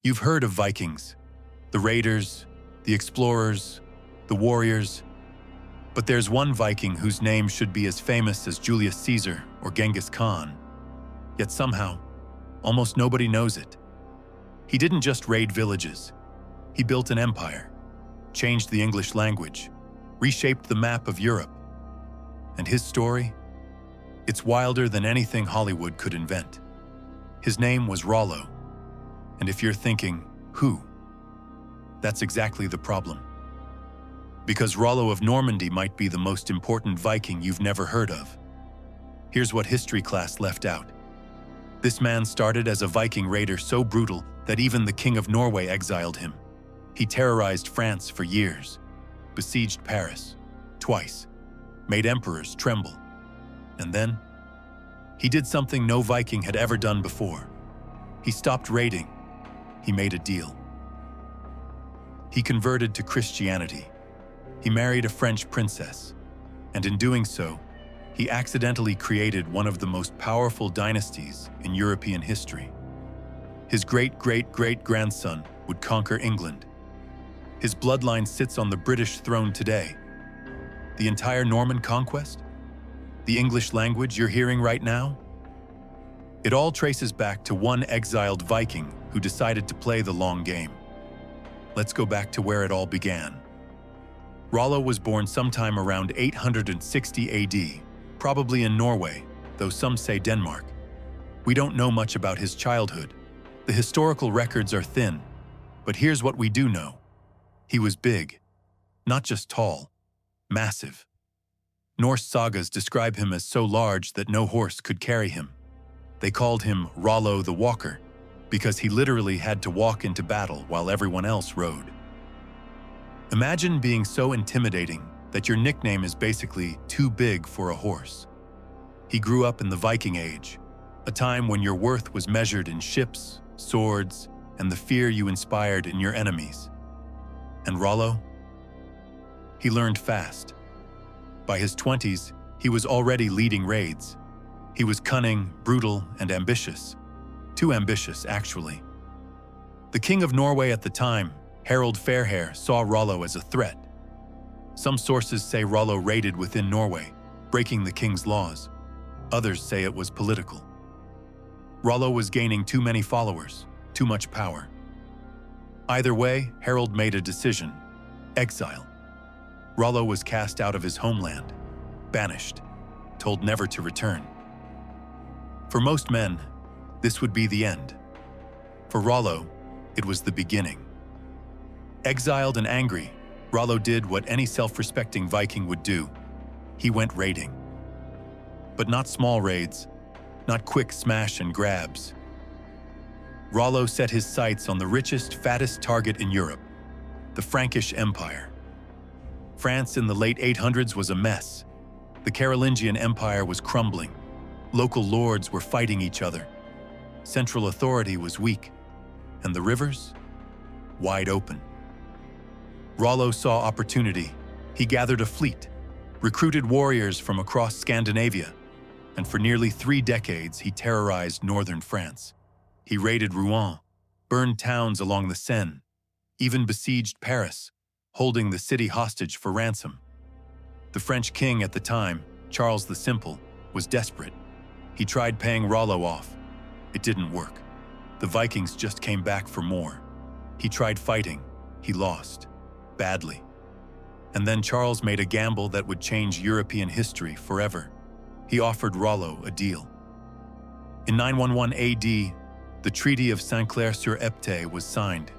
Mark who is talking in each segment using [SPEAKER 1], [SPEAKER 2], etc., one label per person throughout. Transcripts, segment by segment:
[SPEAKER 1] You've heard of Vikings, the raiders, the explorers, the warriors, but there's one Viking whose name should be as famous as Julius Caesar or Genghis Khan. Yet somehow, almost nobody knows it. He didn't just raid villages. He built an empire, changed the English language, reshaped the map of Europe. And his story? It's wilder than anything Hollywood could invent. His name was Rollo. And if you're thinking, who? That's exactly the problem. Because Rollo of Normandy might be the most important Viking you've never heard of. Here's what history class left out. This man started as a Viking raider so brutal that even the King of Norway exiled him. He terrorized France for years, besieged Paris twice, made emperors tremble. And then, he did something no Viking had ever done before. He stopped raiding. He made a deal. He converted to Christianity. He married a French princess, and in doing so, he accidentally created one of the most powerful dynasties in European history. His great-great-great-grandson would conquer England. His bloodline sits on the British throne today. The entire Norman conquest? The English language you're hearing right now? It all traces back to one exiled Viking who decided to play the long game. Let's go back to where it all began. Rollo was born sometime around 860 AD, probably in Norway, though some say Denmark. We don't know much about his childhood. The historical records are thin, but here's what we do know. He was big, not just tall, massive. Norse sagas describe him as so large that no horse could carry him. They called him Rollo the Walker, because he literally had to walk into battle while everyone else rode. Imagine being so intimidating that your nickname is basically too big for a horse. He grew up in the Viking Age, a time when your worth was measured in ships, swords, and the fear you inspired in your enemies. And Rollo? He learned fast. By his 20s, he was already leading raids. He was cunning, brutal, and ambitious. Too ambitious, actually. The King of Norway at the time, Harald Fairhair, saw Rollo as a threat. Some sources say Rollo raided within Norway, breaking the king's laws. Others say it was political. Rollo was gaining too many followers, too much power. Either way, Harald made a decision: exile. Rollo was cast out of his homeland, banished, told never to return. For most men, this would be the end. For Rollo, it was the beginning. Exiled and angry, Rollo did what any self-respecting Viking would do. He went raiding. But not small raids, not quick smash and grabs. Rollo set his sights on the richest, fattest target in Europe, the Frankish Empire. France in the late 800s was a mess. The Carolingian Empire was crumbling. Local lords were fighting each other. Central authority was weak, and the rivers? Wide open. Rollo saw opportunity. He gathered a fleet, recruited warriors from across Scandinavia, and for nearly 3 decades he terrorized northern France. He raided Rouen, burned towns along the Seine, even besieged Paris, holding the city hostage for ransom. The French king at the time, Charles the Simple, was desperate. He tried paying Rollo off. It didn't work. The Vikings just came back for more. He tried fighting. He lost. Badly. And then Charles made a gamble that would change European history forever. He offered Rollo a deal. In 911 AD, the Treaty of Saint-Clair-sur-Epte was signed,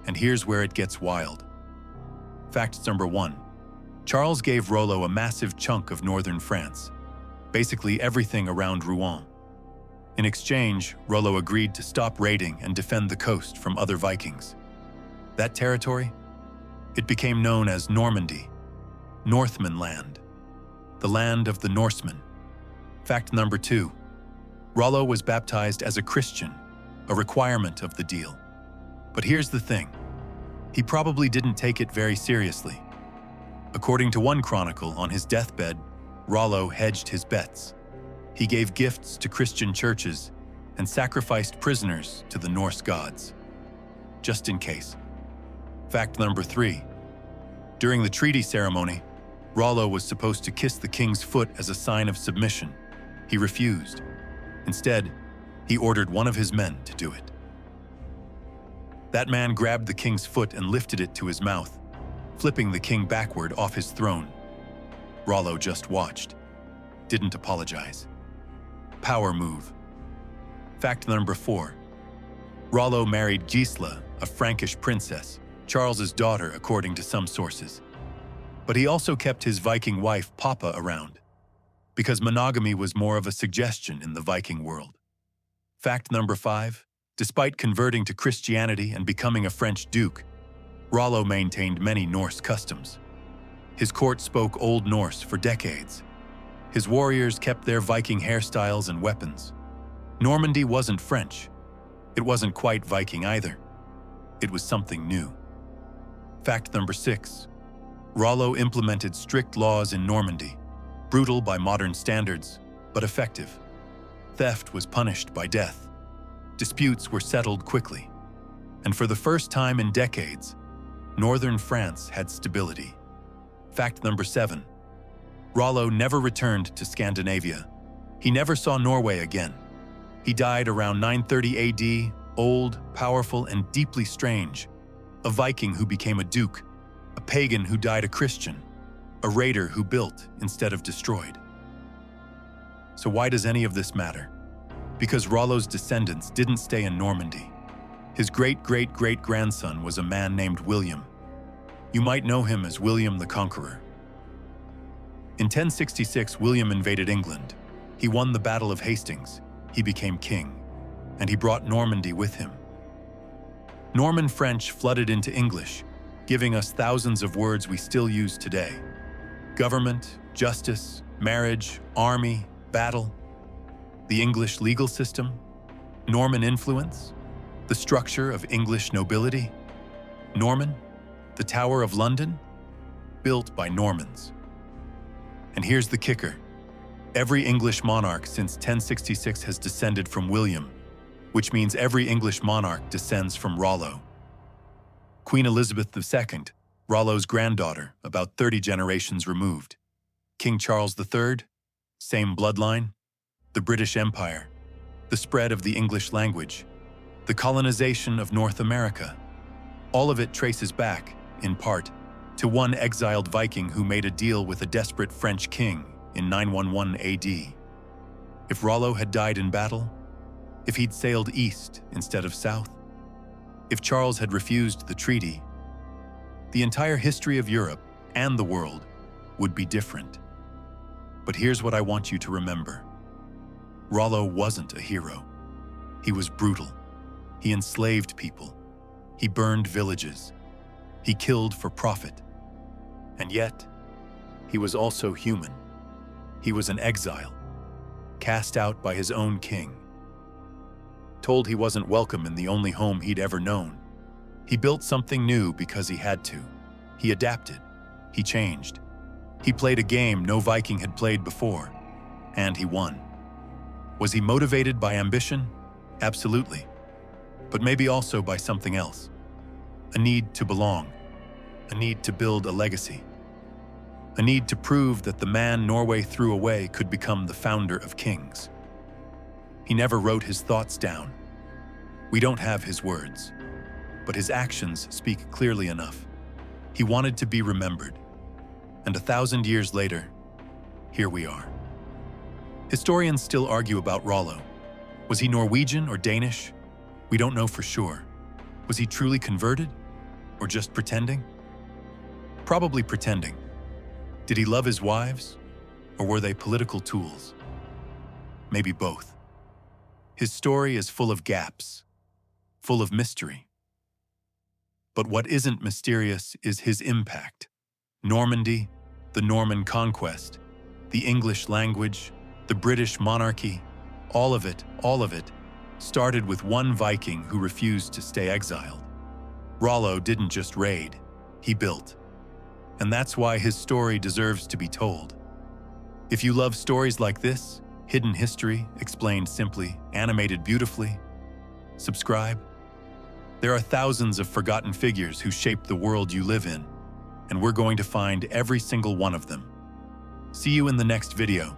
[SPEAKER 1] and here's where it gets wild. Fact number 1. Charles gave Rollo a massive chunk of northern France, basically everything around Rouen. In exchange, Rollo agreed to stop raiding and defend the coast from other Vikings. That territory? It became known as Normandy, Northman land, the land of the Norsemen. Fact number 2. Rollo was baptized as a Christian, a requirement of the deal. But here's the thing. He probably didn't take it very seriously. According to one chronicle, on his deathbed, Rollo hedged his bets. He gave gifts to Christian churches and sacrificed prisoners to the Norse gods. just in case. Fact number 3. During the treaty ceremony, Rollo was supposed to kiss the king's foot as a sign of submission. He refused. Instead, he ordered one of his men to do it. That man grabbed the king's foot and lifted it to his mouth, flipping the king backward off his throne. Rollo just watched, didn't apologize. Power move. Fact number 4. Rollo married Gisela, a Frankish princess, Charles's daughter according to some sources. But he also kept his Viking wife Papa around, because monogamy was more of a suggestion in the Viking world. Fact number 5. Despite converting to Christianity and becoming a French duke, Rollo maintained many Norse customs. His court spoke Old Norse for decades. His warriors kept their Viking hairstyles and weapons. Normandy wasn't French. It wasn't quite Viking either. It was something new. Fact number 6. Rollo implemented strict laws in Normandy, brutal by modern standards, but effective. Theft was punished by death. Disputes were settled quickly. And for the first time in decades, northern France had stability. Fact number 7. Rollo never returned to Scandinavia. He never saw Norway again. He died around 930 AD, old, powerful, and deeply strange. A Viking who became a duke, a pagan who died a Christian, a raider who built instead of destroyed. So why does any of this matter? Because Rollo's descendants didn't stay in Normandy. His great-great-great-grandson was a man named William. You might know him as William the Conqueror. In 1066, William invaded England. He won the Battle of Hastings. He became king, and he brought Normandy with him. Norman French flooded into English, giving us thousands of words we still use today. Government, justice, marriage, army, battle. The English legal system, Norman influence, the structure of English nobility. Norman, the Tower of London, built by Normans. And here's the kicker. Every English monarch since 1066 has descended from William, which means every English monarch descends from Rollo. Queen Elizabeth II, Rollo's granddaughter, about 30 generations removed. King Charles III, same bloodline. The British Empire, the spread of the English language, the colonization of North America. All of it traces back, in part, to one exiled Viking who made a deal with a desperate French king in 911 AD. If Rollo had died in battle, if he'd sailed east instead of south, if Charles had refused the treaty, the entire history of Europe and the world would be different. But here's what I want you to remember. Rollo wasn't a hero. He was brutal. He enslaved people. He burned villages. He killed for profit. And yet, he was also human. He was an exile, cast out by his own king. Told he wasn't welcome in the only home he'd ever known. He built something new because he had to. He adapted. He changed. He played a game no Viking had played before, and he won. Was he motivated by ambition? Absolutely. But maybe also by something else. A need to belong. A need to build a legacy. A need to prove that the man Norway threw away could become the founder of kings. He never wrote his thoughts down. We don't have his words, but his actions speak clearly enough. He wanted to be remembered. And 1,000 years later, here we are. Historians still argue about Rollo. Was he Norwegian or Danish? We don't know for sure. Was he truly converted? Or just pretending? Probably pretending. Did he love his wives? Or were they political tools? Maybe both. His story is full of gaps, full of mystery. But what isn't mysterious is his impact. Normandy, the Norman conquest, the English language, the British monarchy, all of it started with one Viking who refused to stay exiled. Rollo didn't just raid, he built. And that's why his story deserves to be told. If you love stories like this, hidden history, explained simply, animated beautifully, subscribe. There are thousands of forgotten figures who shaped the world you live in, and we're going to find every single one of them. See you in the next video.